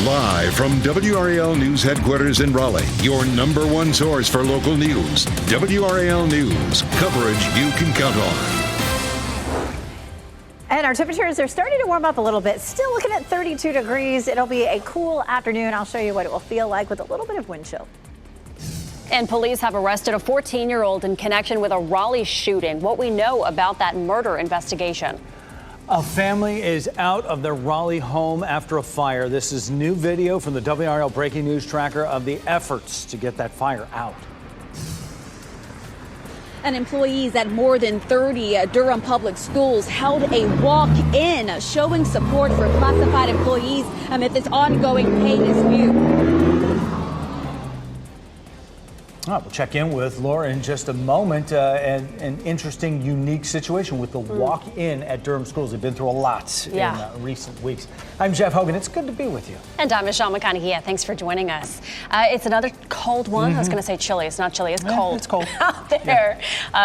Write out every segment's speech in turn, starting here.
Live from WRAL News Headquarters in Raleigh, your number one source for local news. WRAL News, coverage you can count on. And our temperatures are starting to warm up a little bit. Still looking at 32 degrees. It'll be a cool afternoon. I'll show you what it will feel like with a little bit of wind chill. And police have arrested a 14-year-old in connection with a Raleigh shooting. What we know about that murder investigation. A family is out of their Raleigh home after a fire. This is new video from the WRAL breaking news tracker of the efforts to get that fire out. And employees at more than 30 Durham public schools held a walk-in showing support for classified employees amid this ongoing pay dispute. All right, we'll check in with Laura in just a moment. An interesting, unique situation with the walk-in at Durham schools. They've been through a lot in recent weeks. I'm Jeff Hogan. It's good to be with you. And I'm Michelle McConaughey. Thanks for joining us. It's another cold one. I was going to say chilly. It's not chilly. It's cold. It's cold out there.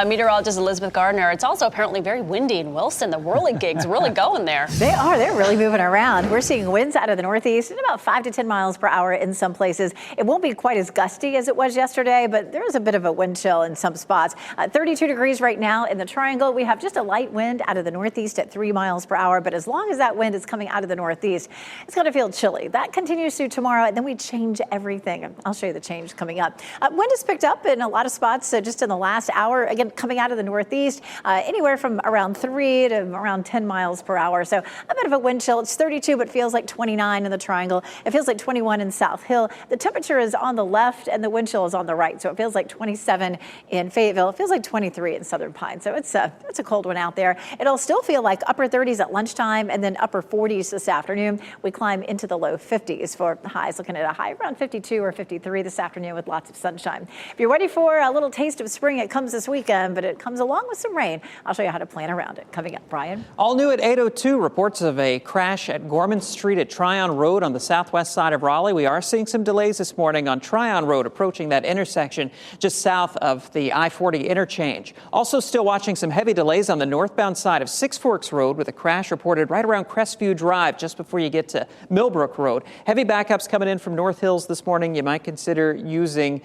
Meteorologist Elizabeth Gardner. It's also apparently very windy in Wilson. The whirligig's really going there. They are. They're really moving around. We're seeing winds out of the northeast at about 5 to 10 miles per hour in some places. It won't be quite as gusty as it was yesterday, but there is a bit of a wind chill in some spots. 32 degrees right now in the Triangle. We have just a light wind out of the northeast at 3 miles per hour. But as long as that wind is coming out of the northeast, it's going to feel chilly. That continues through tomorrow, and then we change everything. I'll show you the change coming up. Wind has picked up in a lot of spots just in the last hour. Again, coming out of the northeast, anywhere from around 3 to around 10 miles per hour. So a bit of a wind chill. It's 32, but feels like 29 in the Triangle. It feels like 21 in South Hill. The temperature is on the left, and the wind chill is on the right. So it feels like 27 in Fayetteville. It feels like 23 in Southern Pine. So it's a cold one out there. It'll still feel like upper 30s at lunchtime and then upper 40s this afternoon. We climb into the low 50s for highs, looking at a high around 52 or 53 this afternoon with lots of sunshine. If you're ready for a little taste of spring, it comes this weekend, but it comes along with some rain. I'll show you how to plan around it. Coming up, Brian. All new at 8:02, reports of a crash at Gorman Street at Tryon Road on the southwest side of Raleigh. We are seeing some delays this morning on Tryon Road approaching that intersection just south of the I-40 interchange. Also still watching some heavy delays on the northbound side of Six Forks Road with a crash reported right around Crestview Drive just before you get to Millbrook Road. Heavy backups coming in from North Hills this morning. You might consider using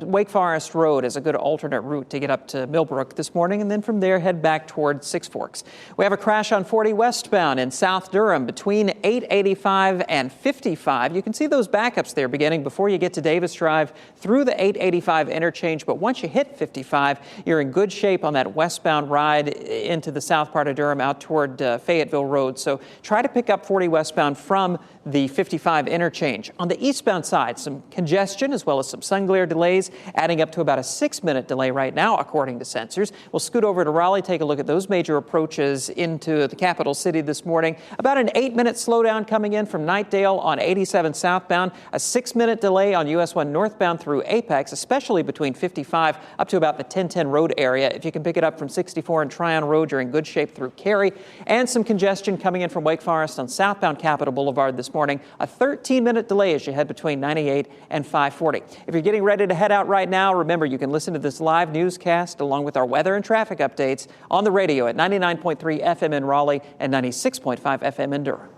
Wake Forest Road as a good alternate route to get up to Millbrook this morning, and then from there head back toward Six Forks. We have a crash on 40 westbound in South Durham between 885 and 55. You can see those backups there beginning before you get to Davis Drive through the 885 interchange, but once you hit 55, you're in good shape on that westbound ride into the south part of Durham out toward Fayetteville Road. So try to pick up 40 westbound from the 55 interchange. On the eastbound side, some congestion as well as some sun glare delays, adding up to about a 6-minute delay right now, according to sensors. We'll scoot over to Raleigh, take a look at those major approaches into the capital city this morning. About an 8-minute slowdown coming in from Knightdale on 87 southbound, a 6-minute delay on US 1 northbound through Apex, especially between 55 up to about the 1010 road area. If you can pick it up from 64 and Tryon Road, you're in good shape through Cary. And some congestion coming in from Wake Forest on southbound Capitol Boulevard this morning. A 13-minute delay as you head between 98 and 540. If you're getting ready to head out right now, remember you can listen to this live newscast along with our weather and traffic updates on the radio at 99.3 FM in Raleigh and 96.5 FM in Durham.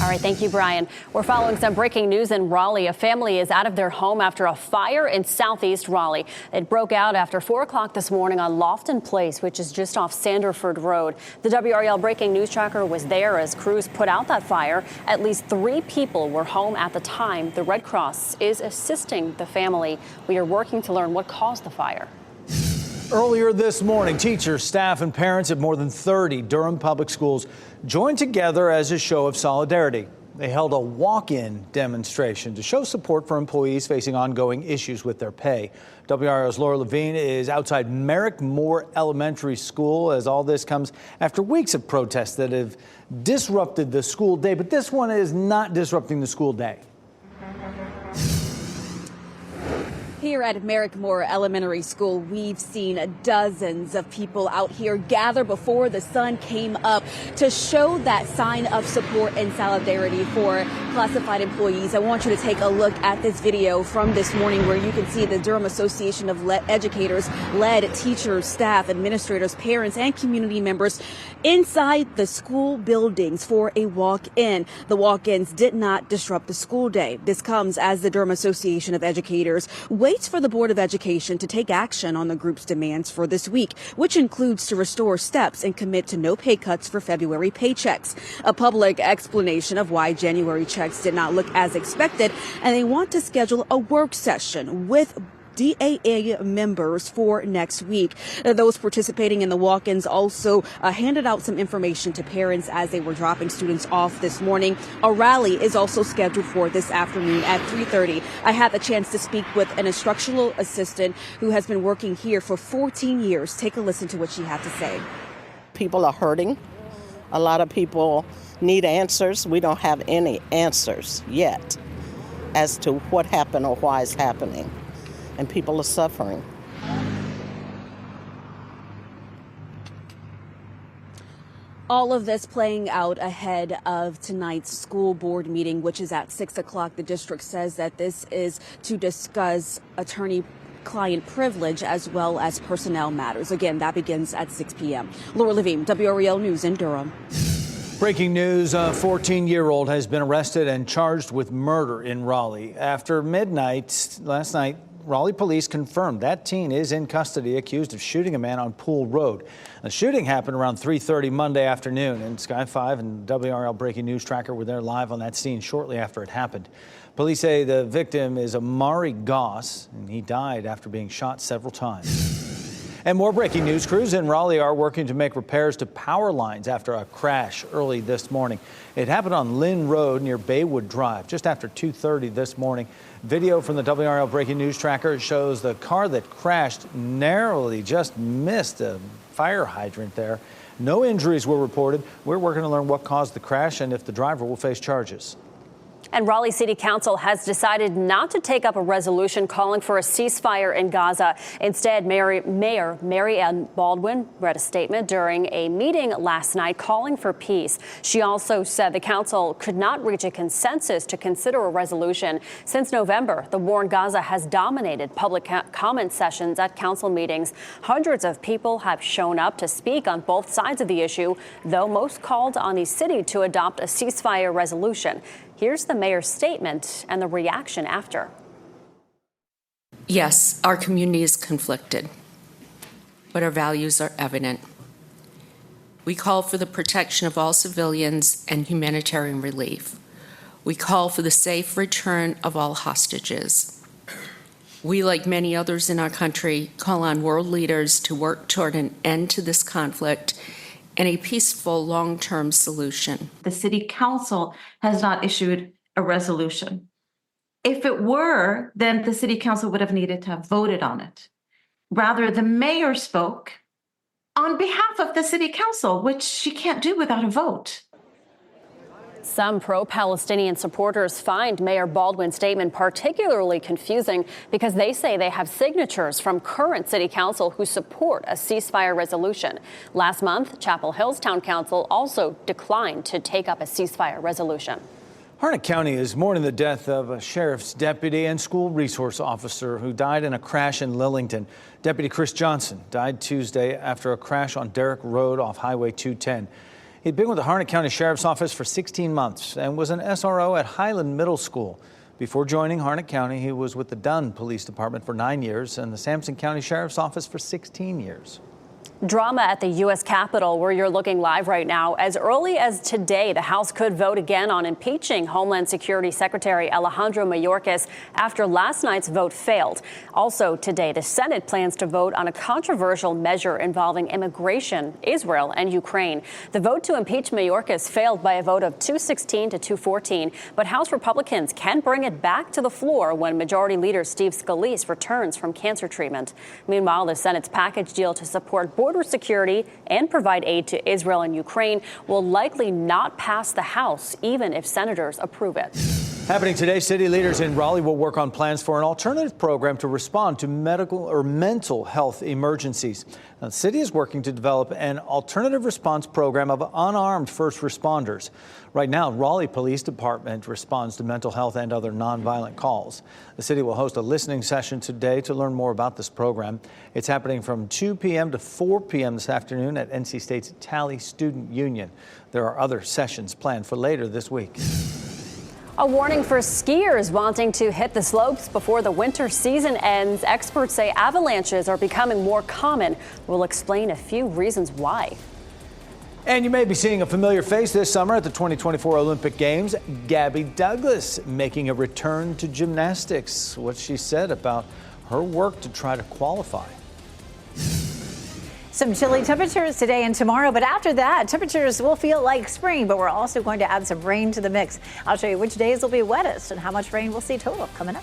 All right, thank you, Brian. We're following some breaking news in Raleigh. A family is out of their home after a fire in southeast Raleigh. It broke out after 4 o'clock this morning on Lofton Place, which is just off Sanderford Road. The WRAL breaking news tracker was there as crews put out that fire. At least 3 people were home at the time. The Red Cross is assisting the family. We are working to learn what caused the fire. Earlier this morning, teachers, staff, and parents at more than 30 Durham public schools joined together as a show of solidarity. They held a walk-in demonstration to show support for employees facing ongoing issues with their pay. WRAL's Laura Levine is outside Merrick Moore Elementary School as all this comes after weeks of protests that have disrupted the school day. But this one is not disrupting the school day. Here at Merrick Moore Elementary School, we've seen dozens of people out here gather before the sun came up to show that sign of support and solidarity for classified employees, I want you to take a look at this video from this morning where you can see the Durham Association of Educators led teachers, staff, administrators, parents, and community members inside the school buildings for a walk-in. The walk-ins did not disrupt the school day. This comes as the Durham Association of Educators waits for the Board of Education to take action on the group's demands for this week, which includes to restore steps and commit to no pay cuts for February paychecks. A public explanation of why January checks did not look as expected, and they want to schedule a work session with DAA members for next week. Those participating in the walk-ins also handed out some information to parents as they were dropping students off this morning. A rally is also scheduled for this afternoon at 3:30. I had the chance to speak with an instructional assistant who has been working here for 14 years. Take a listen to what she had to say. People are hurting. A lot of people need answers. We don't have any answers yet as to what happened or why it's happening. And people are suffering. All of this playing out ahead of tonight's school board meeting, which is at 6 o'clock. The district says that this is to discuss attorney-client privilege as well as personnel matters. Again, that begins at 6 p.m. Laura Levine, WRAL News in Durham. Breaking news, a 14-year-old has been arrested and charged with murder in Raleigh. After midnight last night, Raleigh police confirmed that teen is in custody, accused of shooting a man on Pool Road. The shooting happened around 3:30 Monday afternoon, and Sky 5 and WRAL Breaking News Tracker were there live on that scene shortly after it happened. Police say the victim is Amari Goss, and he died after being shot several times. And more breaking news. Crews in Raleigh are working to make repairs to power lines after a crash early this morning. It happened on Lynn Road near Baywood Drive just after 2:30 this morning. Video from the WRAL Breaking News Tracker shows the car that crashed narrowly just missed a fire hydrant there. No injuries were reported. We're working to learn what caused the crash and if the driver will face charges. And Raleigh City Council has decided not to take up a resolution calling for a ceasefire in Gaza. Instead, Mayor Mary Ann Baldwin read a statement during a meeting last night calling for peace. She also said the council could not reach a consensus to consider a resolution. Since November, the war in Gaza has dominated public comment sessions at council meetings. Hundreds of people have shown up to speak on both sides of the issue, though most called on the city to adopt a ceasefire resolution. Here's the mayor's statement and the reaction after. Yes, our community is conflicted, but our values are evident. We call for the protection of all civilians and humanitarian relief. We call for the safe return of all hostages. We, like many others in our country, call on world leaders to work toward an end to this conflict and a peaceful long-term solution. The City Council has not issued a resolution. If it were, then the City Council would have needed to have voted on it. Rather, the mayor spoke on behalf of the City Council, which she can't do without a vote. Some pro-Palestinian supporters find Mayor Baldwin's statement particularly confusing because they say they have signatures from current city council who support a ceasefire resolution. Last month, Chapel Hill's town council also declined to take up a ceasefire resolution. Harnett County is mourning the death of a sheriff's deputy and school resource officer who died in a crash in Lillington. Deputy Chris Johnson died Tuesday after a crash on Derrick Road off Highway 210. He'd been with the Harnett County Sheriff's Office for 16 months and was an SRO at Highland Middle School. Before joining Harnett County, he was with the Dunn Police Department for 9 years and the Sampson County Sheriff's Office for 16 years. Drama at the U.S. Capitol, where you're looking live right now. As early as today, the House could vote again on impeaching Homeland Security Secretary Alejandro Mayorkas after last night's vote failed. Also today, the Senate plans to vote on a controversial measure involving immigration, Israel, and Ukraine. The vote to impeach Mayorkas failed by a vote of 216 to 214, but House Republicans can bring it back to the floor when Majority Leader Steve Scalise returns from cancer treatment. Meanwhile, the Senate's package deal to support border security and provide aid to Israel and Ukraine will likely not pass the House, even if senators approve it. Happening today, city leaders in Raleigh will work on plans for an alternative program to respond to medical or mental health emergencies. Now, the city is working to develop an alternative response program of unarmed first responders. Right now, Raleigh Police Department responds to mental health and other nonviolent calls. The city will host a listening session today to learn more about this program. It's happening from 2 p.m. to 4 p.m. this afternoon at NC State's Tally Student Union. There are other sessions planned for later this week. A warning for skiers wanting to hit the slopes before the winter season ends. Experts say avalanches are becoming more common. We'll explain a few reasons why. And you may be seeing a familiar face this summer at the 2024 Olympic Games. Gabby Douglas making a return to gymnastics. What she said about her work to try to qualify. Some chilly temperatures today and tomorrow, but after that, temperatures will feel like spring, but we're also going to add some rain to the mix. I'll show you which days will be wettest and how much rain we'll see total coming up.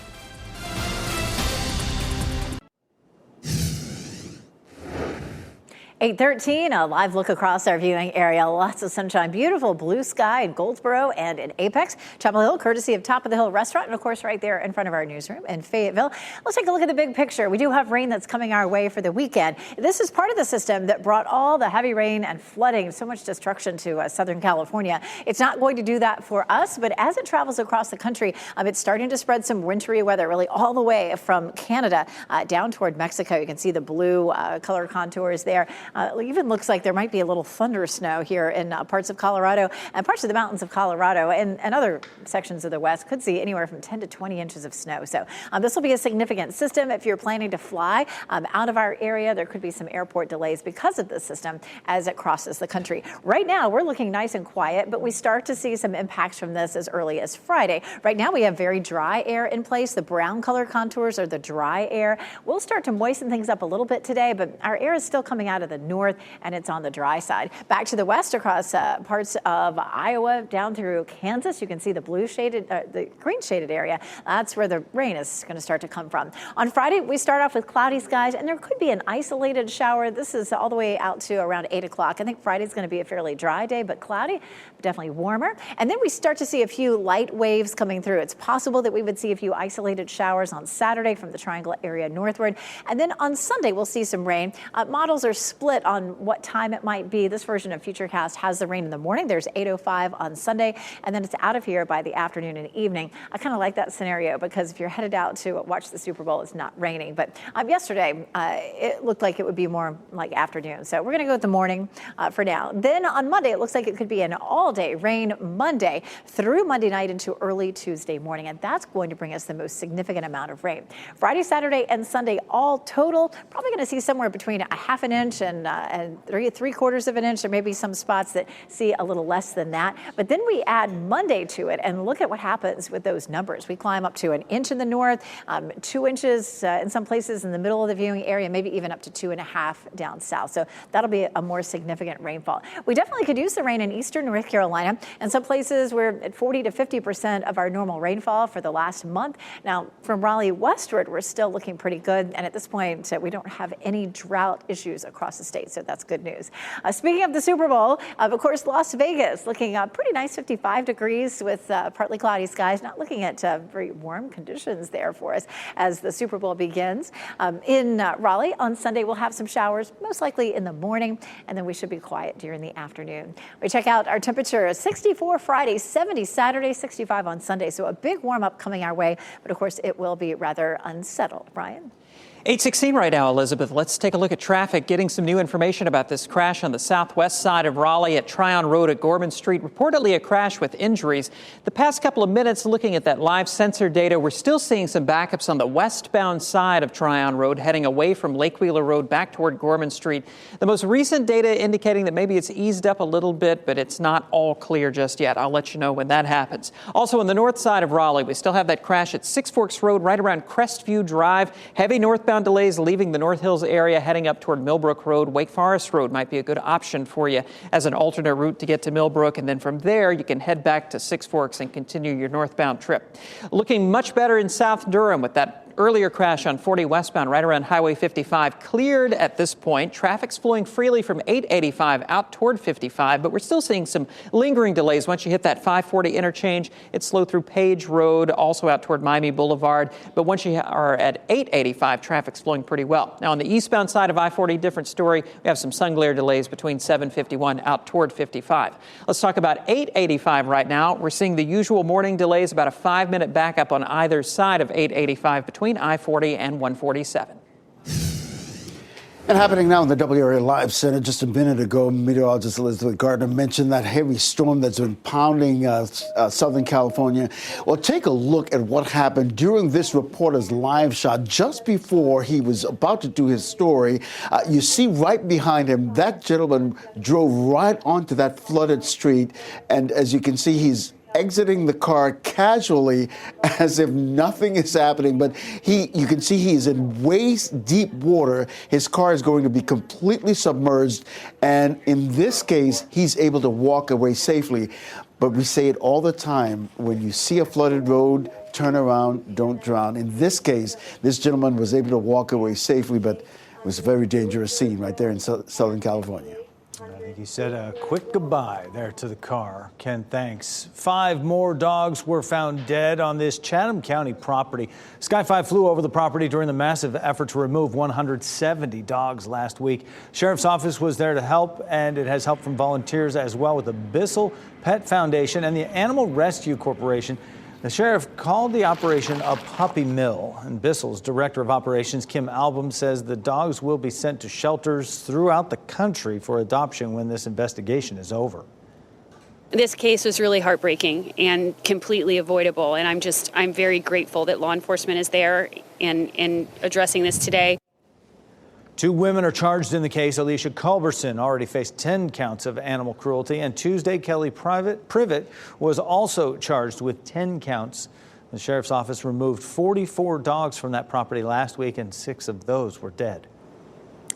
8:13, a live look across our viewing area. Lots of sunshine, beautiful blue sky in Goldsboro and in Apex. Chapel Hill, courtesy of Top of the Hill Restaurant, and of course right there in front of our newsroom in Fayetteville. Let's take a look at the big picture. We do have rain that's coming our way for the weekend. This is part of the system that brought all the heavy rain and flooding, so much destruction to Southern California. It's not going to do that for us, but as it travels across the country, it's starting to spread some wintry weather really all the way from Canada down toward Mexico. You can see the blue color contours there. It even looks like there might be a little thunder snow here in parts of Colorado and parts of the mountains of Colorado and other sections of the West. Could see anywhere from 10 to 20 inches of snow. So this will be a significant system. If you're planning to fly out of our area, there could be some airport delays because of this system as it crosses the country. Right now, we're looking nice and quiet, but we start to see some impacts from this as early as Friday. Right now, we have very dry air in place. The brown color contours are the dry air. We'll start to moisten things up a little bit today, but our air is still coming out of the north, and it's on the dry side. Back to the west across parts of Iowa down through Kansas. You can see the blue shaded, the green shaded area. That's where the rain is going to start to come from. On Friday, we start off with cloudy skies, and there could be an isolated shower. This is all the way out to around 8 o'clock. I think Friday's going to be a fairly dry day, but cloudy, but definitely warmer. And then we start to see a few light waves coming through. It's possible that we would see a few isolated showers on Saturday from the Triangle area northward. And then on Sunday, we'll see some rain. Models are split on what time it might be. This version of Futurecast has the rain in the morning. There's 8:05 on Sunday, and then it's out of here by the afternoon and evening. I kind of like that scenario because if you're headed out to watch the Super Bowl, it's not raining. But yesterday, it looked like it would be more like afternoon. So we're going to go with the morning for now. Then on Monday, it looks like it could be an all-day rain Monday through Monday night into early Tuesday morning, and that's going to bring us the most significant amount of rain. Friday, Saturday, and Sunday, all total, probably going to see somewhere between a half an inch and 3/4 of an inch. There may be some spots that see a little less than that. But then we add Monday to it, and look at what happens with those numbers. We climb up to an inch in the north, 2 inches in some places in the middle of the viewing area, maybe even up to 2.5 down south. So that'll be a more significant rainfall. We definitely could use the rain in eastern North Carolina. In some places, we're at 40 to 50% of our normal rainfall for the last month. Now, from Raleigh westward, we're still looking pretty good. And at this point, we don't have any drought issues across the state. So that's good news. Speaking of the Super Bowl, of course, Las Vegas looking pretty nice, 55 degrees with partly cloudy skies. Not looking at very warm conditions there for us as the Super Bowl begins. In Raleigh on Sunday, we'll have some showers, most likely in the morning, and then we should be quiet during the afternoon. We check out our temperature, 64 Friday, 70 Saturday, 65 on Sunday. So a big warm up coming our way, but of course it will be rather unsettled. Brian? 8:16 right now, Elizabeth. Let's take a look at traffic. Getting some new information about this crash on the southwest side of Raleigh at Tryon Road at Gorman Street. Reportedly a crash with injuries. The past couple of minutes looking at that live sensor data, we're still seeing some backups on the westbound side of Tryon Road heading away from Lake Wheeler Road back toward Gorman Street. The most recent data indicating that maybe it's eased up a little bit, but it's not all clear just yet. I'll let you know when that happens. Also on the north side of Raleigh, we still have that crash at Six Forks Road right around Crestview Drive. Heavy northbound delays leaving the North Hills area heading up toward Millbrook Road. Wake Forest Road might be a good option for you as an alternate route to get to Millbrook. And then from there, you can head back to Six Forks and continue your northbound trip. Looking much better in South Durham with that earlier crash on 40 westbound right around Highway 55 cleared at this point. Traffic's flowing freely from 885 out toward 55, but we're still seeing some lingering delays. Once you hit that 540 interchange, it's slow through Page Road, also out toward Miami Boulevard. But once you are at 885, traffic's flowing pretty well. Now, on the eastbound side of I-40, different story. We have some sun glare delays between 751 out toward 55. Let's talk about 885 right now. We're seeing the usual morning delays, about a 5-minute backup on either side of 885 between I-40 and 147. And happening now in the WRAL Live Center, just a minute ago, meteorologist Elizabeth Gardner mentioned that heavy storm that's been pounding Southern California. Well, take a look at what happened during this reporter's live shot just before he was about to do his story. You see right behind him, that gentleman drove right onto that flooded street. And as you can see, he's exiting the car casually as if nothing is happening. But you can see he's in waist deep water. His car is going to be completely submerged. And in this case, he's able to walk away safely. But we say it all the time, when you see a flooded road, turn around, don't drown. In this case, this gentleman was able to walk away safely, but it was a very dangerous scene right there in Southern California. I think he said a quick goodbye there to the car. Ken, thanks. 5 more dogs were found dead on this Chatham County property. Sky 5 flew over the property during the massive effort to remove 170 dogs last week. Sheriff's office was there to help, and it has help from volunteers as well with the Bissell Pet Foundation and the Animal Rescue Corporation. The sheriff called the operation a puppy mill, and Bissell's director of operations, Kim Album, says the dogs will be sent to shelters throughout the country for adoption when this investigation is over. This case was really heartbreaking and completely avoidable, and I'm very grateful that law enforcement is there and addressing this today. 2 women are charged in the case. Alicia Culberson already faced 10 counts of animal cruelty, and Tuesday, Kelly Privet was also charged with 10 counts. The sheriff's office removed 44 dogs from that property last week, and 6 of those were dead.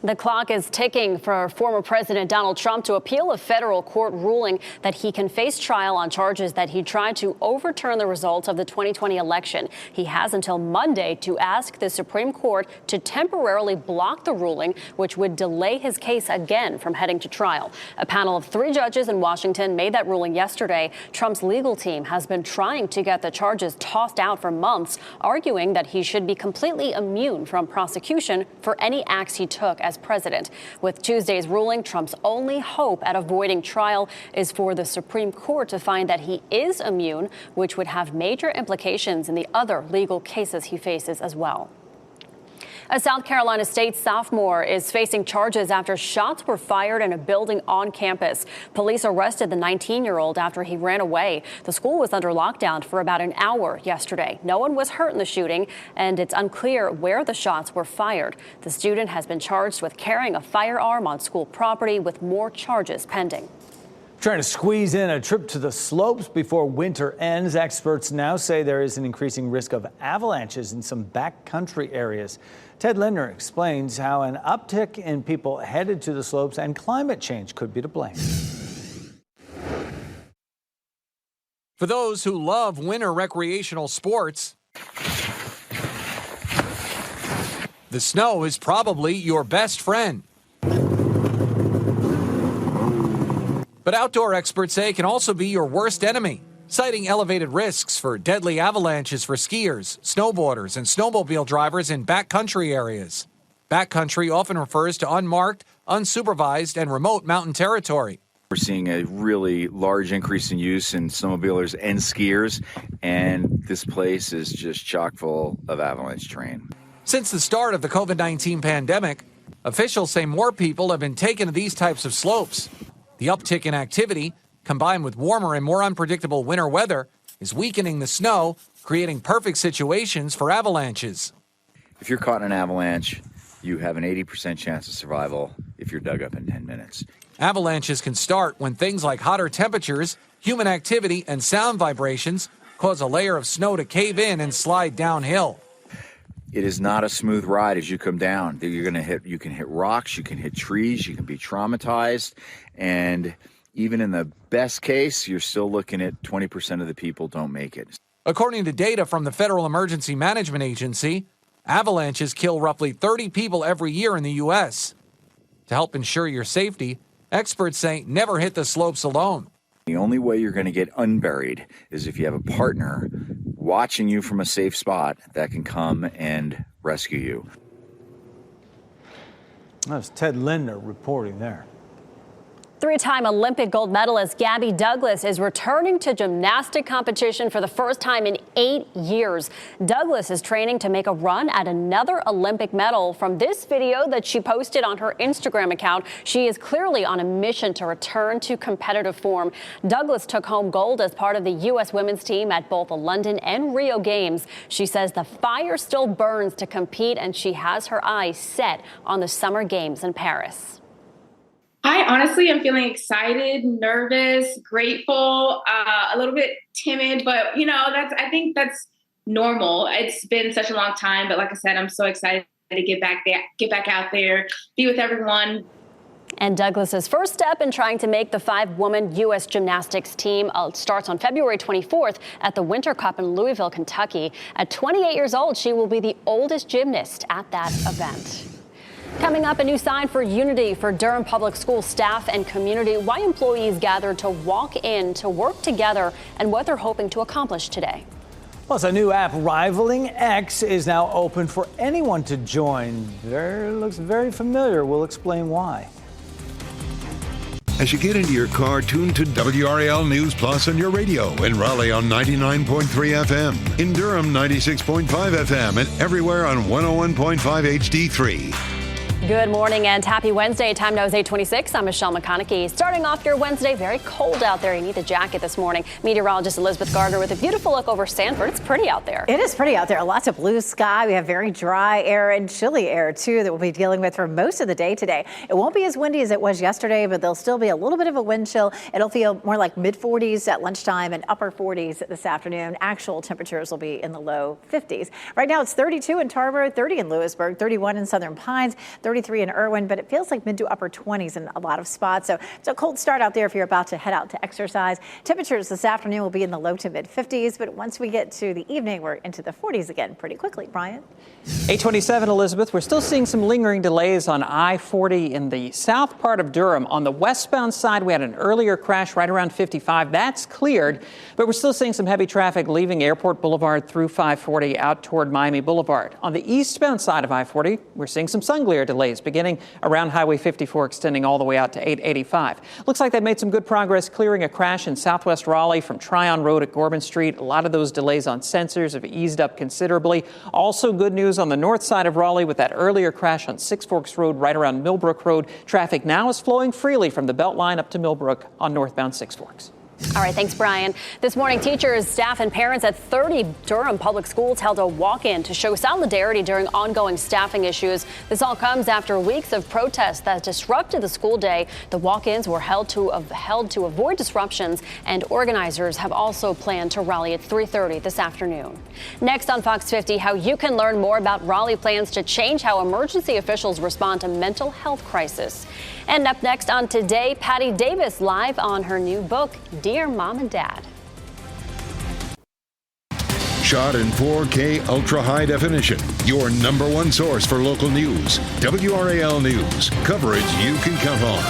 The clock is ticking for former President Donald Trump to appeal a federal court ruling that he can face trial on charges that he tried to overturn the results of the 2020 election. He has until Monday to ask the Supreme Court to temporarily block the ruling, which would delay his case again from heading to trial. A panel of 3 judges in Washington made that ruling yesterday. Trump's legal team has been trying to get the charges tossed out for months, arguing that he should be completely immune from prosecution for any acts he took as president. With Tuesday's ruling, Trump's only hope at avoiding trial is for the Supreme Court to find that he is immune, which would have major implications in the other legal cases he faces as well. A South Carolina State sophomore is facing charges after shots were fired in a building on campus. Police arrested the 19-year-old after he ran away. The school was under lockdown for about an hour yesterday. No one was hurt in the shooting, and it's unclear where the shots were fired. The student has been charged with carrying a firearm on school property, with more charges pending. Trying to squeeze in a trip to the slopes before winter ends. Experts now say there is an increasing risk of avalanches in some backcountry areas. Ted Lindner explains how an uptick in people headed to the slopes and climate change could be to blame. For those who love winter recreational sports, the snow is probably your best friend. But outdoor experts say it can also be your worst enemy, citing elevated risks for deadly avalanches for skiers, snowboarders, and snowmobile drivers in backcountry areas. Backcountry often refers to unmarked, unsupervised, and remote mountain territory. We're seeing a really large increase in use in snowmobilers and skiers, and this place is just chock full of avalanche terrain. Since the start of the COVID-19 pandemic, officials say more people have been taken to these types of slopes. The uptick in activity, combined with warmer and more unpredictable winter weather, is weakening the snow, creating perfect situations for avalanches. If you're caught in an avalanche, you have an 80% chance of survival if you're dug up in 10 minutes. Avalanches can start when things like hotter temperatures, human activity, and sound vibrations cause a layer of snow to cave in and slide downhill. It is not a smooth ride as you come down. You can hit rocks, you can hit trees, you can be traumatized, and even in the best case, you're still looking at 20% of the people don't make it. According to data from the Federal Emergency Management Agency, Avalanches kill roughly 30 people every year in the U.S. To help ensure your safety, experts say never hit the slopes alone. The only way you're going to get unburied is if you have a partner watching you from a safe spot that can come and rescue you. That's Ted Lindner reporting there. Three-time Olympic gold medalist Gabby Douglas is returning to gymnastic competition for the first time in 8 years. Douglas is training to make a run at another Olympic medal. From this video that she posted on her Instagram account, she is clearly on a mission to return to competitive form. Douglas took home gold as part of the U.S. women's team at both the London and Rio Games. She says the fire still burns to compete, and she has her eyes set on the Summer Games in Paris. I honestly am feeling excited, nervous, grateful, a little bit timid, but I think that's normal. It's been such a long time, but like I said, I'm so excited to get back out there, be with everyone. And Douglas's first step in trying to make the 5-woman U.S. gymnastics team starts on February 24th at the Winter Cup in Louisville, Kentucky. At 28 years old, she will be the oldest gymnast at that event. Coming up, a new sign for unity for Durham Public School staff and community. Why employees gathered to walk in to work together and what they're hoping to accomplish today. Plus, a new app rivaling X is now open for anyone to join. Looks very familiar. We'll explain why. As you get into your car, tune to WRAL News Plus on your radio. In Raleigh on 99.3 FM. In Durham, 96.5 FM. And everywhere on 101.5 HD3. Good morning and happy Wednesday. Time now is 8:26. I'm Michelle McConaughey. Starting off your Wednesday, very cold out there. You need a jacket this morning. Meteorologist Elizabeth Gardner with a beautiful look over Sanford. It's pretty out there. It is pretty out there. Lots of blue sky. We have very dry air and chilly air, too, that we'll be dealing with for most of the day today. It won't be as windy as it was yesterday, but there'll still be a little bit of a wind chill. It'll feel more like mid-40s at lunchtime and upper 40s this afternoon. Actual temperatures will be in the low 50s. Right now, it's 32 in Tarboro, 30 in Lewisburg, 31 in Southern Pines, 33 in Irwin, but it feels like mid to upper 20s in a lot of spots. So it's a cold start out there if you're about to head out to exercise. Temperatures this afternoon will be in the low to mid 50s, but once we get to the evening, we're into the 40s again pretty quickly. Brian? 827, Elizabeth. We're still seeing some lingering delays on I-40 in the south part of Durham. On the westbound side, we had an earlier crash right around 55. That's cleared, but we're still seeing some heavy traffic leaving Airport Boulevard through 540 out toward Miami Boulevard. On the eastbound side of I-40, we're seeing some sun glare delays beginning around Highway 54, extending all the way out to 885. Looks like they've made some good progress clearing a crash in southwest Raleigh from Tryon Road at Gorman Street. A lot of those delays on sensors have eased up considerably. Also good news on the north side of Raleigh with that earlier crash on Six Forks Road right around Millbrook Road. Traffic now is flowing freely from the Beltline up to Millbrook on northbound Six Forks. All right, thanks, Brian. This morning, teachers, staff, and parents at 30 Durham public schools held a walk-in to show solidarity during ongoing staffing issues. This all comes after weeks of protests that disrupted the school day. The walk-ins were held to avoid disruptions, and organizers have also planned to rally at 3:30 this afternoon. Next on Fox 50, how you can learn more about Raleigh plans to change how emergency officials respond to mental health crisis. And up next on Today, Patty Davis live on her new book, Dear Mom and Dad. Shot in 4K ultra high definition. Your number one source for local news. WRAL News. Coverage you can count on.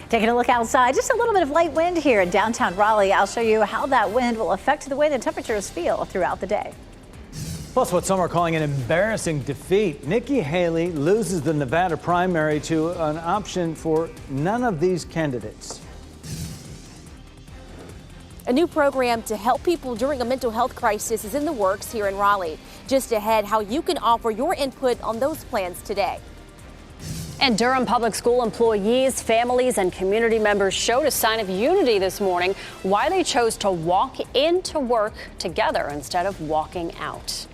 Taking a look outside, just a little bit of light wind here in downtown Raleigh. I'll show you how that wind will affect the way the temperatures feel throughout the day. Plus, what some are calling an embarrassing defeat. Nikki Haley loses the Nevada primary to an option for none of these candidates. A new program to help people during a mental health crisis is in the works here in Raleigh. Just ahead, how you can offer your input on those plans today. And Durham Public School employees, families, and community members showed a sign of unity this morning, why they chose to walk into work together instead of walking out.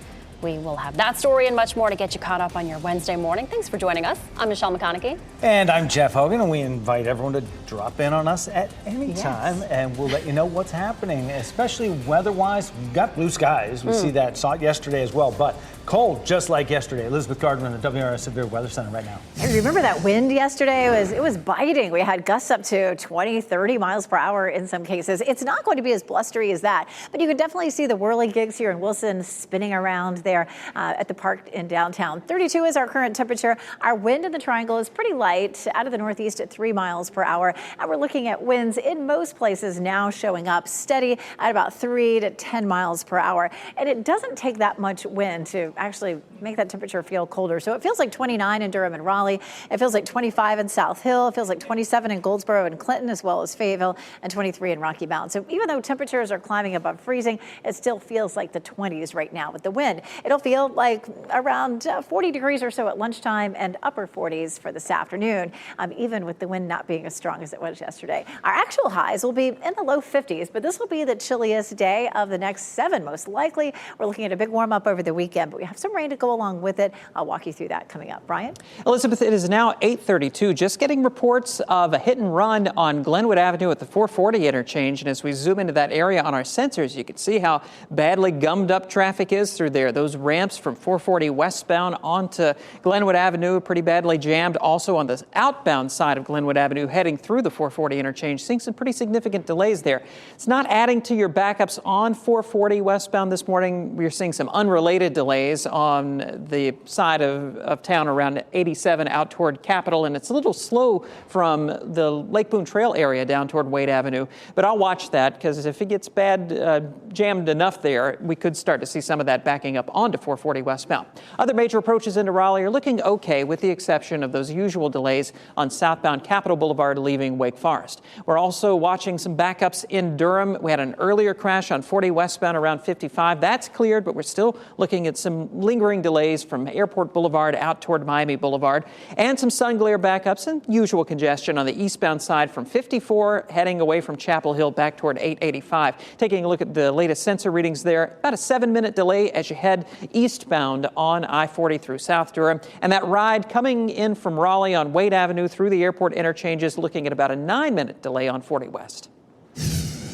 We will have that story and much more to get you caught up on your Wednesday morning. Thanks for joining us. I'm Michelle McConaughey. And I'm Jeff Hogan, and we invite everyone to drop in on us at any time, and we'll let you know what's happening, especially weather-wise. We've got blue skies. We see that, saw it yesterday as well, but cold just like yesterday. Elizabeth Gardner in the WRS Severe Weather Center right now. Hey, remember that wind yesterday? It was biting. We had gusts up to 20, 30 miles per hour in some cases. It's not going to be as blustery as that, but you can definitely see the whirling gigs here in Wilson spinning around there at the park in downtown. 32 is our current temperature. Our wind in the triangle is pretty light, out of the northeast at 3 miles per hour. And we're looking at winds in most places now showing up steady at about 3 to 10 miles per hour. And it doesn't take that much wind to actually make that temperature feel colder. So it feels like 29 in Durham and Raleigh. It feels like 25 in South Hill. It feels like 27 in Goldsboro and Clinton, as well as Fayetteville, and 23 in Rocky Mount. So even though temperatures are climbing above freezing, it still feels like the 20s right now with the wind. It'll feel like around 40 degrees or so at lunchtime and upper 40s for this afternoon, even with the wind not being as strong as it was yesterday. Our actual highs will be in the low 50s, but this will be the chilliest day of the next 7, most likely. We're looking at a big warm up over the weekend, but we have some rain to go along with it. I'll walk you through that coming up. Brian? Elizabeth, it is now 8:32. Just getting reports of a hit and run on Glenwood Avenue at the 440 interchange. And as we zoom into that area on our sensors, you can see how badly gummed up traffic is through there. Those ramps from 440 westbound onto Glenwood Avenue pretty badly jammed. Also on the outbound side of Glenwood Avenue heading through the 440 interchange, seeing some pretty significant delays there. It's not adding to your backups on 440 westbound this morning. We're seeing some unrelated delays on the side of town around 87 out toward Capitol, and it's a little slow from the Lake Boone Trail area down toward Wade Avenue. But I'll watch that, because if it gets bad, jammed enough there, we could start to see some of that backing up onto 440 westbound. Other major approaches into Raleigh are looking okay, with the exception of those usual delays on southbound Capitol Boulevard leaving Wake Forest. We're also watching some backups in Durham. We had an earlier crash on 40 westbound around 55. That's cleared, but we're still looking at some lingering delays from Airport Boulevard out toward Miami Boulevard, and some sun glare backups and usual congestion on the eastbound side from 54 heading away from Chapel Hill back toward 885. Taking a look at the latest sensor readings there, about a 7-minute delay as you head eastbound on I-40 through South Durham. And that ride coming in from Raleigh on Wade Avenue through the airport interchanges, looking at about a 9-minute delay on 40 West.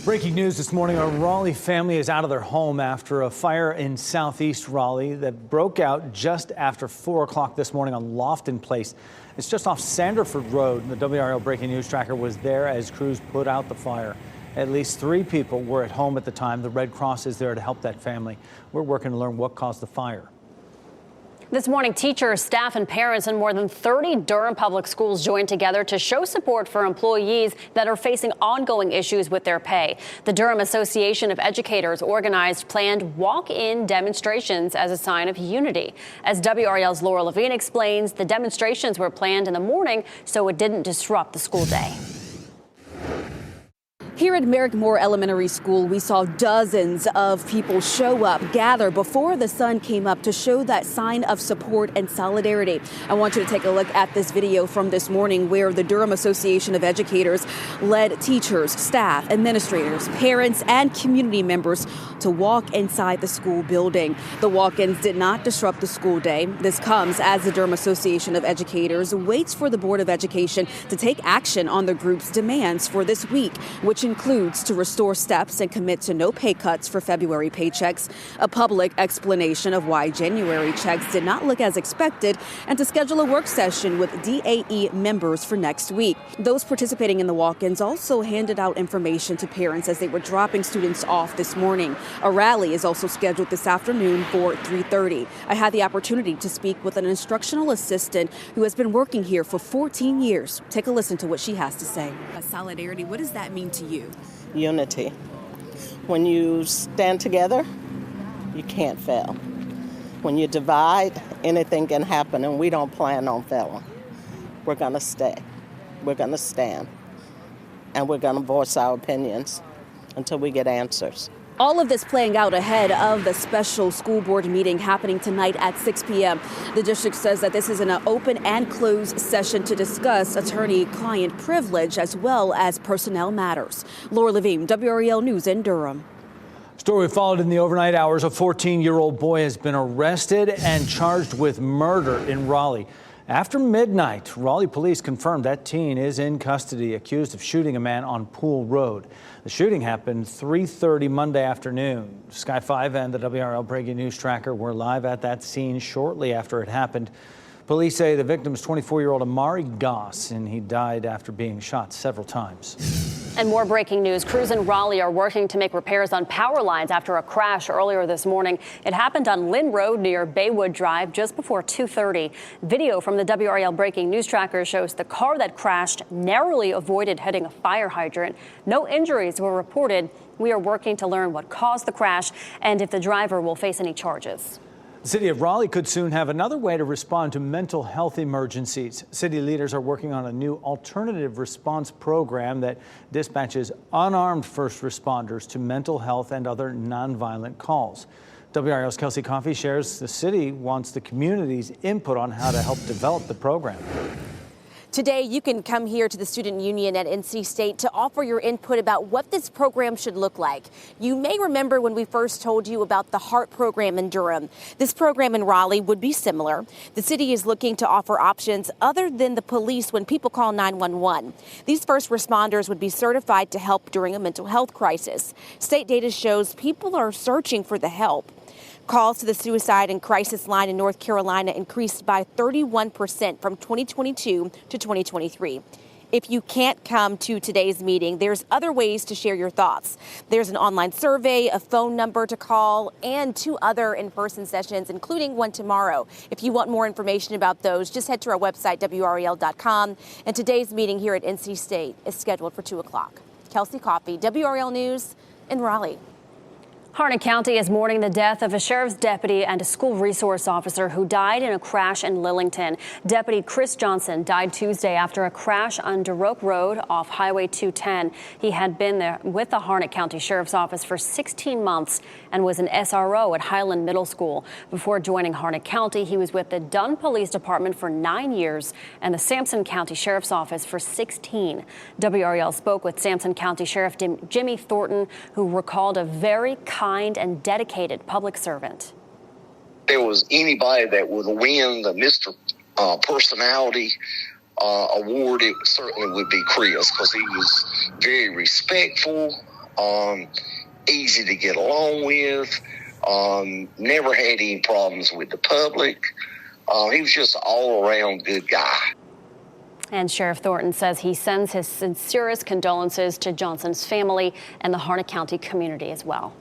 Breaking news this morning, a Raleigh family is out of their home after a fire in southeast Raleigh that broke out just after 4 o'clock this morning on Lofton Place. It's just off Sanderford Road. The WRAL Breaking News Tracker was there as crews put out the fire. At least 3 people were at home at the time. The Red Cross is there to help that family. We're working to learn what caused the fire. This morning, teachers, staff, and parents in more than 30 Durham public schools joined together to show support for employees that are facing ongoing issues with their pay. The Durham Association of Educators organized planned walk-in demonstrations as a sign of unity. As WRAL's Laura Levine explains, the demonstrations were planned in the morning so it didn't disrupt the school day. Here at Merrick Moore Elementary School, we saw dozens of people show up, gather before the sun came up to show that sign of support and solidarity. I want you to take a look at this video from this morning where the Durham Association of Educators led teachers, staff, administrators, parents, and community members to walk inside the school building. The walk-ins did not disrupt the school day. This comes as the Durham Association of Educators waits for the Board of Education to take action on the group's demands for this week, which includes to restore steps and commit to no pay cuts for February paychecks, a public explanation of why January checks did not look as expected, and to schedule a work session with DAE members for next week. Those participating in the walk-ins also handed out information to parents as they were dropping students off this morning. A rally is also scheduled this afternoon for 3:30. I had the opportunity to speak with an instructional assistant who has been working here for 14 years. Take a listen to what she has to say. Solidarity, what does that mean to you? Unity. When you stand together, you can't fail. When you divide, anything can happen, and we don't plan on failing. We're going to stay. We're going to stand. And we're going to voice our opinions until we get answers. All of this playing out ahead of the special school board meeting happening tonight at 6 p.m. The district says that this is an open and closed session to discuss attorney-client privilege as well as personnel matters. Laura Levine, WRAL News in Durham. Story followed in the overnight hours. A 14-year-old boy has been arrested and charged with murder in Raleigh. After midnight, Raleigh police confirmed that teen is in custody, accused of shooting a man on Pool Road. The shooting happened 3:30 Monday afternoon. Sky 5 and the WRAL Breaking News Tracker were live at that scene shortly after it happened. Police say the victim is 24-year-old Amari Goss, and he died after being shot several times. And more breaking news. Crews in Raleigh are working to make repairs on power lines after a crash earlier this morning. It happened on Lynn Road near Baywood Drive just before 2:30. Video from the WRAL breaking news tracker shows the car that crashed narrowly avoided hitting a fire hydrant. No injuries were reported. We are working to learn what caused the crash and if the driver will face any charges. The city of Raleigh could soon have another way to respond to mental health emergencies. City leaders are working on a new alternative response program that dispatches unarmed first responders to mental health and other nonviolent calls. WRAL's Kelsey Coffey shares the city wants the community's input on how to help develop the program. Today, you can come here to the Student Union at NC State to offer your input about what this program should look like. You may remember when we first told you about the HEART program in Durham. This program in Raleigh would be similar. The city is looking to offer options other than the police when people call 911. These first responders would be certified to help during a mental health crisis. State data shows people are searching for the help. Calls to the suicide and crisis line in North Carolina increased by 31% from 2022 to 2023. If you can't come to today's meeting, there's other ways to share your thoughts. There's an online survey, a phone number to call, and 2 other in-person sessions, including one tomorrow. If you want more information about those, just head to our website, WRAL.com. And today's meeting here at NC State is scheduled for 2 o'clock. Kelsey Coffey, WRAL News in Raleigh. Harnett County is mourning the death of a sheriff's deputy and a school resource officer who died in a crash in Lillington. Deputy Chris Johnson died Tuesday after a crash on DeRoque Road off Highway 210. He had been there with the Harnett County Sheriff's Office for 16 months and was an SRO at Highland Middle School. Before joining Harnett County, he was with the Dunn Police Department for 9 years and the Sampson County Sheriff's Office for 16. WRAL spoke with Sampson County Sheriff Jimmy Thornton, who recalled a very kind and dedicated public servant. If there was anybody that would win the Mr. Personality award, it certainly would be Chris, because he was very respectful, easy to get along with, never had any problems with the public. He was just an all-around good guy. And Sheriff Thornton says he sends his sincerest condolences to Johnson's family and the Harnett County community as well.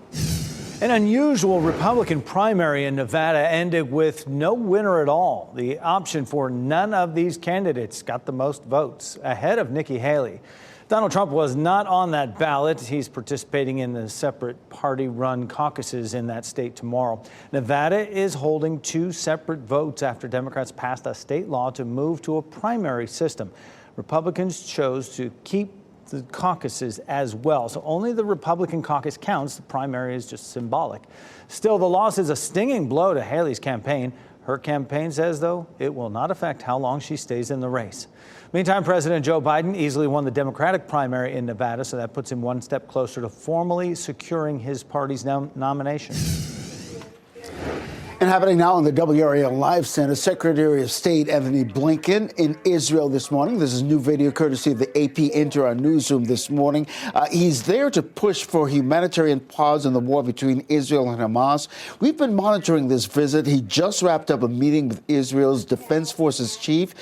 An unusual Republican primary in Nevada ended with no winner at all. The option for none of these candidates got the most votes, ahead of Nikki Haley. Donald Trump was not on that ballot. He's participating in the separate party-run caucuses in that state tomorrow. Nevada is holding 2 separate votes after Democrats passed a state law to move to a primary system. Republicans chose to keep the caucuses as well. So only the Republican caucus counts. The primary is just symbolic. Still, the loss is a stinging blow to Haley's campaign. Her campaign says, though, it will not affect how long she stays in the race. Meantime, President Joe Biden easily won the Democratic primary in Nevada, so that puts him one step closer to formally securing his party's nomination. And happening now in the WRAL Live Center, Secretary of State Anthony Blinken in Israel this morning. This is new video courtesy of the AP Enter our newsroom this morning. He's there to push for humanitarian pause in the war between Israel and Hamas. We've been monitoring this visit. He just wrapped up a meeting with Israel's Defense Forces chief.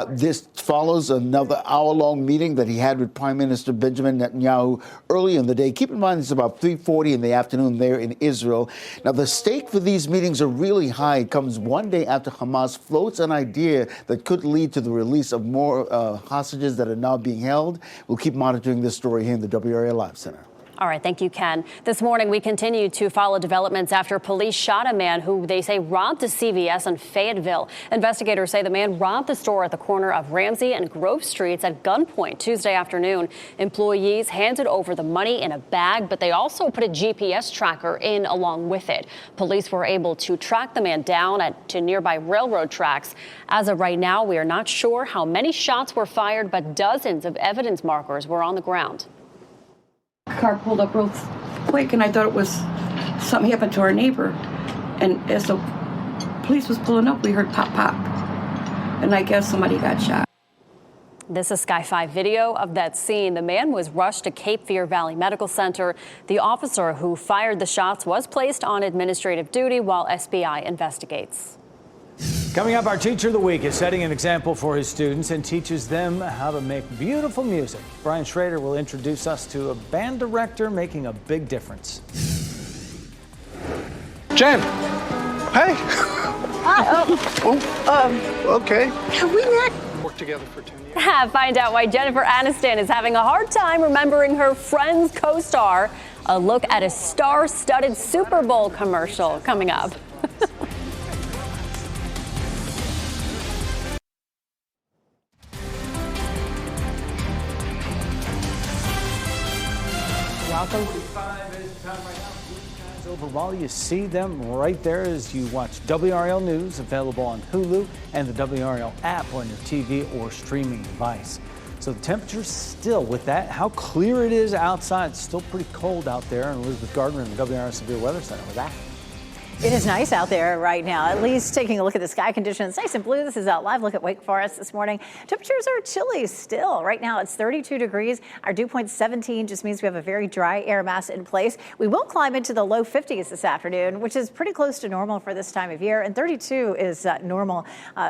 This follows another hour-long meeting that he had with Prime Minister Benjamin Netanyahu early in the day. Keep in mind, it's about 3:40 in the afternoon there in Israel. Now, the stake for these meetings are really high. It comes one day after Hamas floats an idea that could lead to the release of more hostages that are now being held. We'll keep monitoring this story here in the WRAL Live Center. All right, thank you, Ken. This morning, we continue to follow developments after police shot a man who they say robbed a CVS in Fayetteville. Investigators say the man robbed the store at the corner of Ramsey and Grove Streets at gunpoint Tuesday afternoon. Employees handed over the money in a bag, but they also put a GPS tracker in along with it. Police were able to track the man down to nearby railroad tracks. As of right now, we are not sure how many shots were fired, but dozens of evidence markers were on the ground. Car pulled up real quick, and I thought it was something happened to our neighbor. And as the police was pulling up, we heard pop, pop. And I guess somebody got shot. This is Sky 5 video of that scene. The man was rushed to Cape Fear Valley Medical Center. The officer who fired the shots was placed on administrative duty while SBI investigates. Coming up, our Teacher of the Week is setting an example for his students and teaches them how to make beautiful music. Brian Schrader will introduce us to a band director making a big difference. Jen, hey. Hi. Okay. Have we met? Worked together for 10 years. Find out why Jennifer Aniston is having a hard time remembering her Friends co-star. A look at a star-studded Super Bowl commercial coming up. Welcome. Over Raleigh, you see them right there as you watch WRAL News, available on Hulu and the WRAL app on your TV or streaming device. So the temperature's still, with that, how clear it is outside. It's still pretty cold out there. And Elizabeth Gardner in the WRAL Severe Weather Center with that. It is nice out there right now, at least taking a look at the sky conditions. Nice and blue. This is a live look at Wake Forest this morning. Temperatures are chilly still. Right now it's 32 degrees. Our dew point 17 just means we have a very dry air mass in place. We will climb into the low 50s this afternoon, which is pretty close to normal for this time of year. And 32 is normal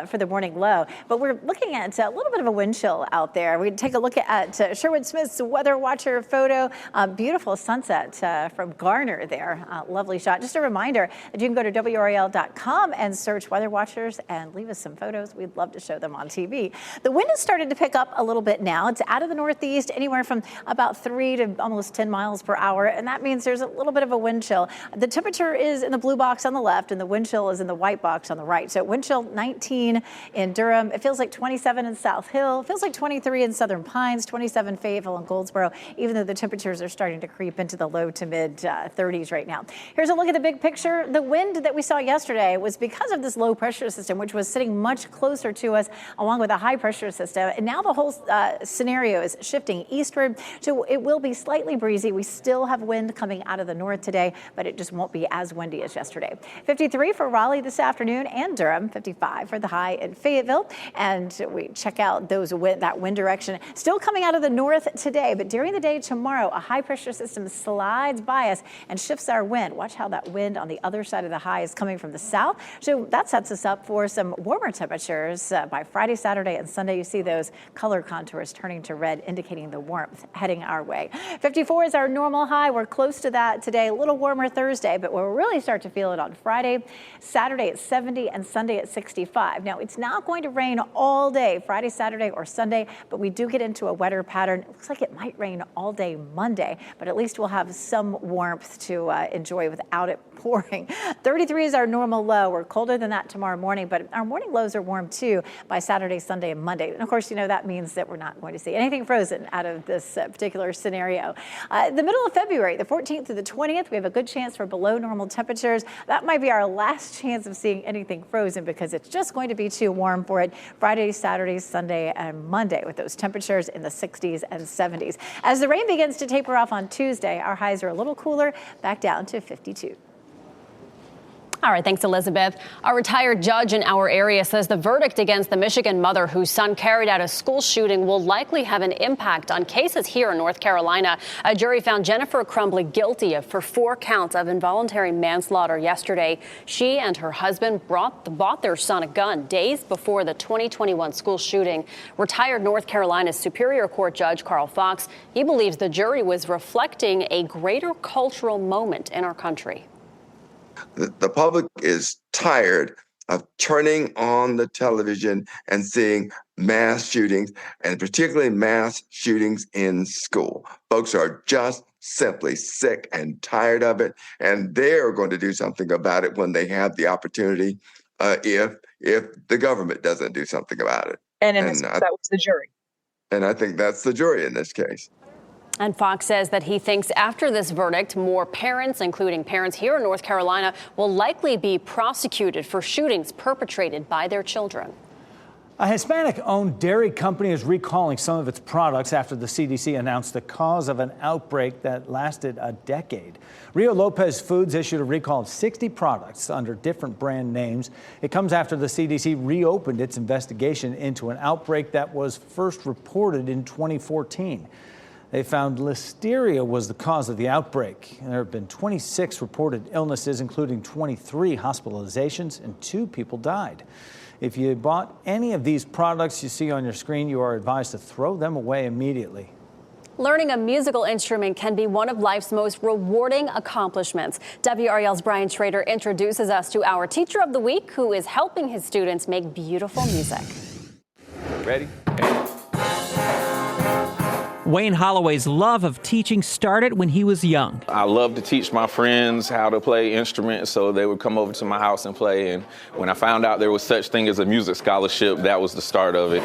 for the morning low. But we're looking at a little bit of a wind chill out there. We take a look at Sherwood Smith's Weather Watcher photo. Beautiful sunset from Garner there. Lovely shot. Just a reminder that you can go to WRAL.com and search Weather Watchers and leave us some photos. We'd love to show them on TV. The wind has started to pick up a little bit now. It's out of the northeast, anywhere from about 3 to almost 10 miles per hour. And that means there's a little bit of a wind chill. The temperature is in the blue box on the left and the wind chill is in the white box on the right. So wind chill 19 in Durham. It feels like 27 in South Hill. It feels like 23 in Southern Pines, 27 Fayetteville and Goldsboro, even though the temperatures are starting to creep into the low to mid 30s right now. Here's a look at the big picture. The wind that we saw yesterday was because of this low pressure system, which was sitting much closer to us along with a high pressure system. And now the whole scenario is shifting eastward. So it will be slightly breezy. We still have wind coming out of the north today, but it just won't be as windy as yesterday. 53 for Raleigh this afternoon and Durham, 55 for the high in Fayetteville. And we check out that wind direction still coming out of the north today, but during the day tomorrow, a high pressure system slides by us and shifts our wind. Watch how that wind on the other side of the high is coming from the south. So that sets us up for some warmer temperatures by Friday, Saturday, and Sunday. You see those color contours turning to red, indicating the warmth heading our way. 54 is our normal high. We're close to that today. A little warmer Thursday, but we'll really start to feel it on Friday. Saturday at 70 and Sunday at 65. Now, it's not going to rain all day, Friday, Saturday, or Sunday, but we do get into a wetter pattern. It looks like it might rain all day Monday, but at least we'll have some warmth to enjoy without it pouring. 33 is our normal low. We're colder than that tomorrow morning, but our morning lows are warm too by Saturday, Sunday, and Monday. And of course, you know, that means that we're not going to see anything frozen out of this particular scenario. The middle of February, the 14th to the 20th, we have a good chance for below normal temperatures. That might be our last chance of seeing anything frozen because it's just going to be too warm for it Friday, Saturday, Sunday, and Monday with those temperatures in the 60s and 70s. As the rain begins to taper off on Tuesday, our highs are a little cooler, back down to 52. All right, thanks, Elizabeth. A retired judge in our area says the verdict against the Michigan mother whose son carried out a school shooting will likely have an impact on cases here in North Carolina. A jury found Jennifer Crumbly guilty for 4 counts of involuntary manslaughter yesterday. She and her husband bought their son a gun days before the 2021 school shooting. Retired North Carolina Superior Court Judge Carl Fox, he believes the jury was reflecting a greater cultural moment in our country. The public is tired of turning on the television and seeing mass shootings, and particularly mass shootings in school. Folks are just simply sick and tired of it, and they're going to do something about it when they have the opportunity, if the government doesn't do something about it. And in this case, that was the jury. And I think that's the jury in this case. And Fox says that he thinks after this verdict, more parents, including parents here in North Carolina, will likely be prosecuted for shootings perpetrated by their children. A Hispanic-owned dairy company is recalling some of its products after the CDC announced the cause of an outbreak that lasted a decade. Rio Lopez Foods issued a recall of 60 products under different brand names. It comes after the CDC reopened its investigation into an outbreak that was first reported in 2014. They found listeria was the cause of the outbreak. There have been 26 reported illnesses, including 23 hospitalizations, and 2 people died. If you bought any of these products you see on your screen, you are advised to throw them away immediately. Learning a musical instrument can be one of life's most rewarding accomplishments. WRAL's Brian Schrader introduces us to our Teacher of the Week, who is helping his students make beautiful music. Ready? Wayne Holloway's love of teaching started when he was young. I love to teach my friends how to play instruments, so they would come over to my house and play. And when I found out there was such thing as a music scholarship, that was the start of it.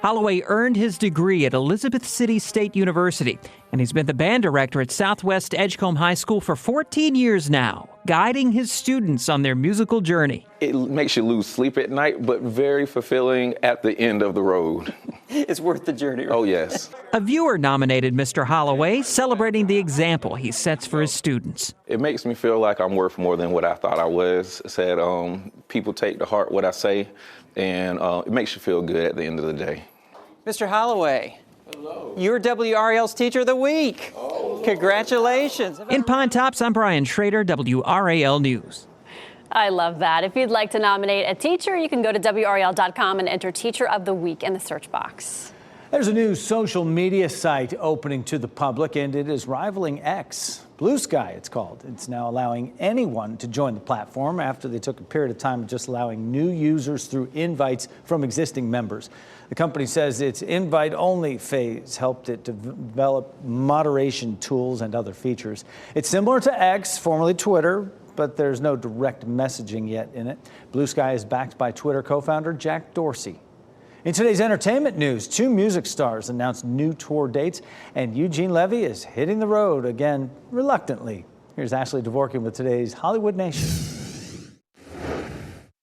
Holloway earned his degree at Elizabeth City State University, and he's been the band director at Southwest Edgecombe High School for 14 years now, guiding his students on their musical journey. It makes you lose sleep at night, but very fulfilling at the end of the road. It's worth the journey. Right? Oh, yes. A viewer nominated Mr. Holloway, celebrating the example he sets for his students. It makes me feel like I'm worth more than what I thought I was. It said people take to heart what I say, and it makes you feel good at the end of the day. Mr. Holloway, hello. You're WRAL's Teacher of the Week. Oh. Congratulations. In Pine Tops, I'm Brian Schrader, WRAL News. I love that. If you'd like to nominate a teacher, you can go to WRAL.com and enter Teacher of the Week in the search box. There's a new social media site opening to the public, and it is rivaling X. Blue Sky, it's called. It's now allowing anyone to join the platform after they took a period of time of just allowing new users through invites from existing members. The company says its invite-only phase helped it develop moderation tools and other features. It's similar to X, formerly Twitter, but there's no direct messaging yet in it. Blue Sky is backed by Twitter co-founder Jack Dorsey. In today's entertainment news, 2 music stars announced new tour dates, and Eugene Levy is hitting the road again reluctantly. Here's Ashley Dvorkin with today's Hollywood Nation.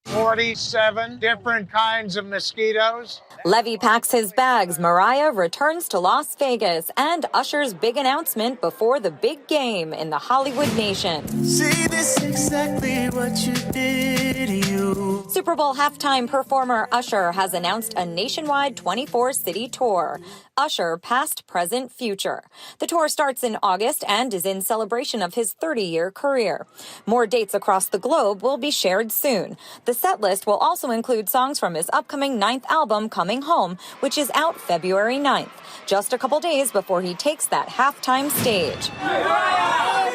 47 different kinds of mosquitoes. Levy packs his bags, Mariah returns to Las Vegas, and Usher's big announcement before the big game in the Hollywood Nation. See, this exactly what you did, you. Super Bowl halftime performer Usher has announced a nationwide 24-city tour. Usher, past, present, future. The tour starts in August and is in celebration of his 30-year career. More dates across the globe will be shared soon. The set list will also include songs from his upcoming 9th album, Coming Home, which is out February 9th, just a couple days before he takes that halftime stage.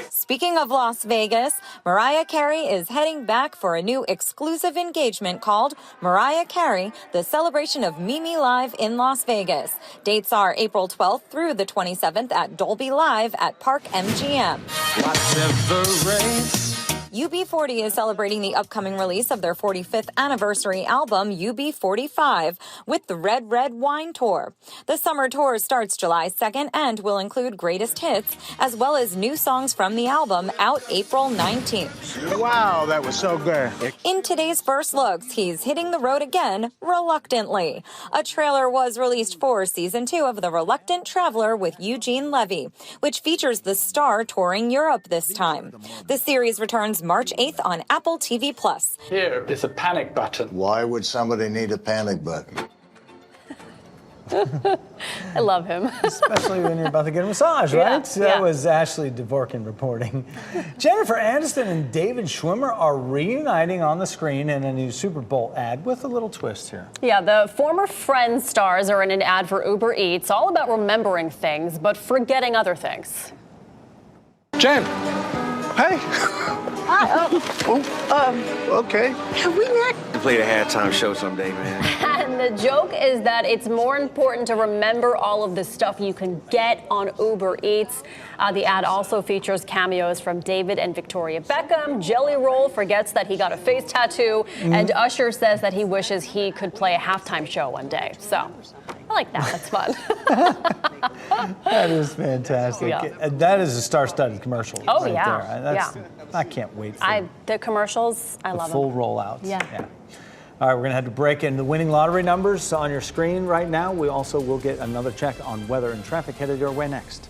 Speaking of Las Vegas, Mariah Carey is heading back for a new exclusive engagement called Mariah Carey, the celebration of Mimi Live in Las Vegas. Dates are April 12th through the 27th at Dolby Live at Park MGM. UB40 is celebrating the upcoming release of their 45th anniversary album, UB45, with the Red Red Wine Tour. The summer tour starts July 2nd and will include greatest hits, as well as new songs from the album, out April 19th. Wow, that was so good. In today's first looks, he's hitting the road again, reluctantly. A trailer was released for Season 2 of The Reluctant Traveler with Eugene Levy, which features the star touring Europe this time. The series returns March 8th on Apple TV+. Here is a panic button. Why would somebody need a panic button? I love him. Especially when you're about to get a massage, right? So that was Ashley Dvorkin reporting. Jennifer Aniston and David Schwimmer are reuniting on the screen in a new Super Bowl ad with a little twist here. Yeah, the former Friends stars are in an ad for Uber Eats, all about remembering things, but forgetting other things. Jen, hey. Hi. Okay. Have we met? Play the halftime show someday, man. And the joke is that it's more important to remember all of the stuff you can get on Uber Eats. The ad also features cameos from David and Victoria Beckham. Jelly Roll forgets that he got a face tattoo. And Usher says that he wishes he could play a halftime show one day. So I like that. That's fun. That is fantastic. Yeah. That is a star-studded commercial. Oh, right yeah. There. I can't wait for the commercials. I love the full them. rollout. Yeah. All right, we're going to have to break in the winning lottery numbers on your screen right now. We also will get another check on weather and traffic headed your way next.